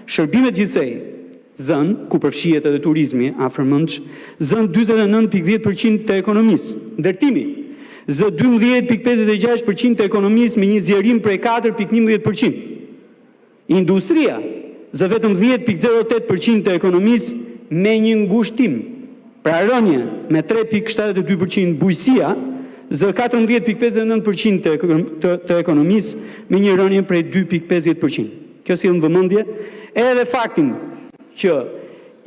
Shërbimet gjithsej zën, ku përfshihet edhe turizmi, afërmendsh, zën 49.10% të ekonomisë. Ndërtimi zë 12.56% të ekonomisë me një zjerim prej 4.11%. Industria zë vetëm 10.08% të ekonomisë me një ngushtim, pra rënje me 3.72%. Bujësia zë 14.59% të ekonomisë me një rënje prej 2.50%. Kjo si në vëmendje edhe faktin që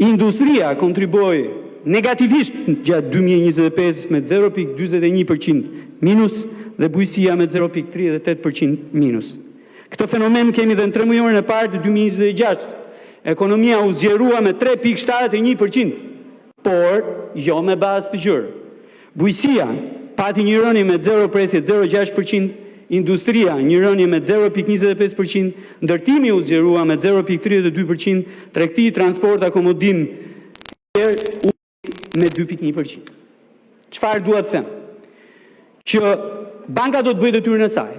industria kontriboi negativisht gjatë 2025 me 0.41% minus dhe bujësia me 0.38% minus. Këtë fenomen kemi dhe në 3 mujorën e parë të 2026. Ekonomia u zgjerua me 3.71%, por jo me bazë të gjërë. Bujësia pati një rënje me 0.06%, industria një rënje me 0.25%, ndërtimi u zgjerua me 0.32%, tregti, transport, akomodim me 2.1%. Çfarë dua të them? Që banka do të bëjë detyrën e saj.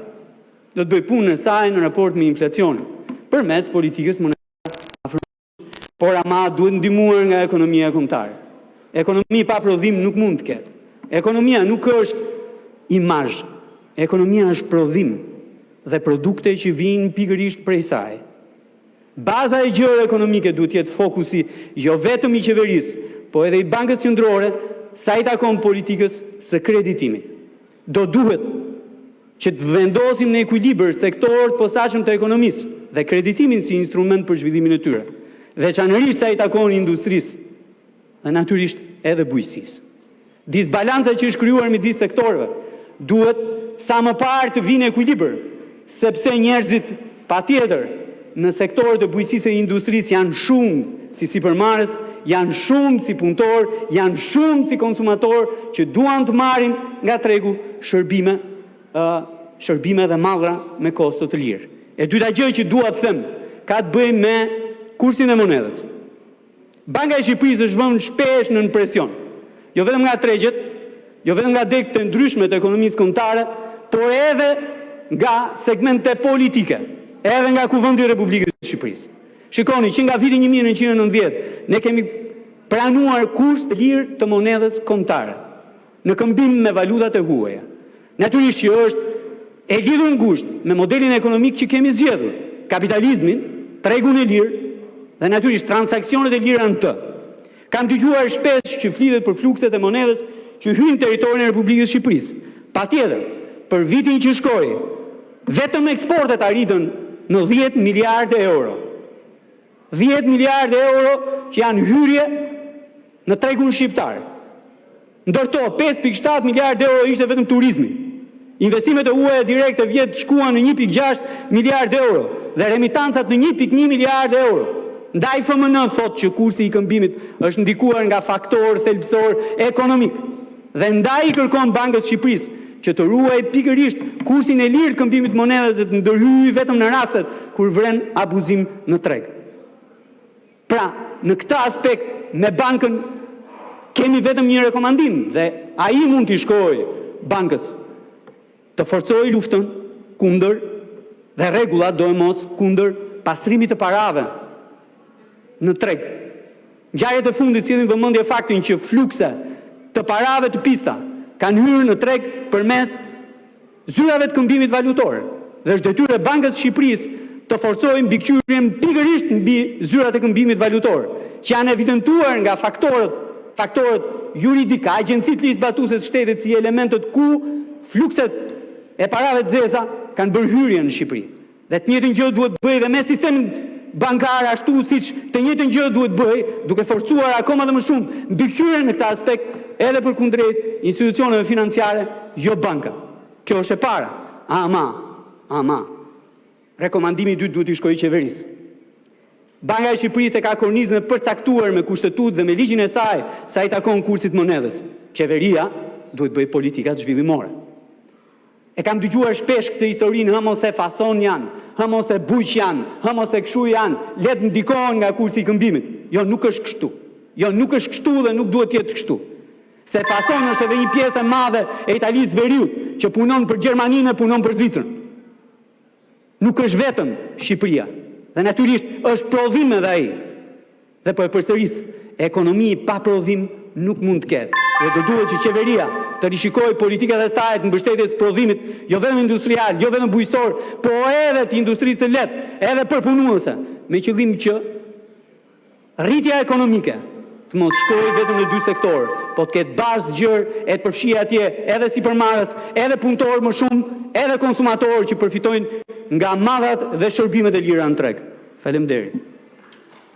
Do të bëjë punën e saj në raport me inflacionin, përmes politikës monetare. Por ama duhet ndihmuar nga ekonomia kombëtare. Ekonomi pa prodhim nuk mund të ketë. Ekonomia nuk është imazh. Ekonomia është prodhim dhe produkte që vijnë pikërisht prej saj. Baza e gjërave ekonomike duhet të jetë fokusi jo vetëm i qeverisë, po edhe i Bankës Qendrore sa i takon politikës së kreditimit. Do duhet që të vendosim në ekuilibër sektorët posaçëm të ekonomisë dhe kreditimin si instrument për zhvillimin e tyre, veçanërisht sa i takon industrisë dhe natyrisht edhe bujqësisë. Disbalanca që është krijuar midis sektorëve duhet sa më parë të vinë në ekuilibër, sepse njerëzit patjetër në sektorët e bujqësisë e industrisë janë shumë si sipërmarrës, janë shumë si punëtor, janë shumë si konsumator që duan të marrin nga tregu shërbime dhe mallra me kosto të lirë. E dyta gjë që dua të them ka të bëjë me kursin e monedhës. Banka e Shqipërisë është vënë shpesh në presion, jo vetëm nga tregjet, jo vetëm nga degët e ndryshme të ekonomisë kombëtare, por edhe nga segmente politike, edhe nga Kuvendi i Republikës së Shqipërisë. Shikoni që nga viti 1990 ne kemi pranuar kurs të lirë të monedhës kombëtare në këmbim me valutat e huaja. Natyrisht që është e lidhur ngushtë me modelin ekonomik që kemi zgjedhur, kapitalizmin, tregun e lirë dhe natyrisht transaksionet e lira në të. Kam dëgjuar shpesh që flitet për flukset e monedhës që hyjnë në territorin e Republikës së Shqipërisë. Patjetër, për vitin që shkoi, vetëm eksportet arritën në 10 miliardë euro. 10 miliardë euro që janë hyrje në tregun shqiptar. Ndërto 5.7 miliardë euro ishte vetëm turizmi. Investimet e huaja direkte vjet shkuan në 1.6 miliardë euro dhe remitancat në 1.1 miliardë euro. Ndaj FMN thotë që kursi i këmbimit është ndikuar nga faktor thelbësor ekonomik dhe ndaj i kërkon Bankës Shqipërisë që të ruaj pikërisht kursin e lirë këmbimit monedhës dhe të ndërhyjë vetëm në rastet kur vren abuzim në treg. Pra, në këtë aspekt me bankën kemi vetëm një rekomandim dhe ai mund t'i shkojë bankës të forcojë luftën kundër dhe rregullat do e mos kundër pastrimit të parave në treg. Ngjarjet e fundit sillin vëmendje faktin që flukse të parave të pista kanë hyrë në treg përmes zyrave të këmbimit valutor dhe është detyrë e Bankës së Shqipërisë të forcojë mbikëqyrjen pikërisht mbi zyrat e këmbimit valutor, që janë evidentuar nga faktorët juridik, agjencitë ligjzbatuese të shtetit si elementët ku flukset e parave të zeza kanë bërë hyrje në Shqipëri. Dhe të njëjtën gjë duhet bëjë dhe me sistemin bankar ashtu siç të njëjtën gjë duhet bëjë, duke forcuar akoma dhe më shumë mbikëqyrjen në këtë aspekt edhe për kundrejt institucioneve financiare, jo banka. Kjo është e para. Ama. Rekomandimi i dytë duhet i shkojë qeverisë. Banka e Shqipërisë e ka kornizën e përcaktuar me kushtetutë dhe me ligjin e saj sa i takon kursit monedhës. Qeveria duhet bëjë politika zhvillimore. E kam dëgjuar shpesh këtë historinë, mos e fason janë, mos e bujq janë, mos e kshu janë, le të ndikohen nga kursi i këmbimit. Jo, nuk është kështu. Jo, nuk është kështu dhe nuk duhet të jetë kështu. Se fason është edhe një pjesë e madhe e Italisë Veriut që punon për Gjermaninë e punon për Zvicrën. Nuk është vetëm Shqipëria. Dhe natyrisht është prodhim edhe ai. Dhe po e përsëris, ekonomi pa prodhim nuk mund të ketë. Dhe do duhet që qeveria të rishikojë politikat e saj të mbështetjes prodhimit, jo vetëm industrial, jo vetëm bujqësor, po edhe të industrisë së lehtë, edhe përpunuese, me qëllim që rritja ekonomike të mos shkojë vetëm në 2 sektorë, po të ketë bazë gjërë e të përfshijë atje edhe sipërmarrës, edhe punëtorë më shumë, edhe konsumatorë që përfitojnë nga madhat dhe shërbimet e lira në treg. Faleminderit.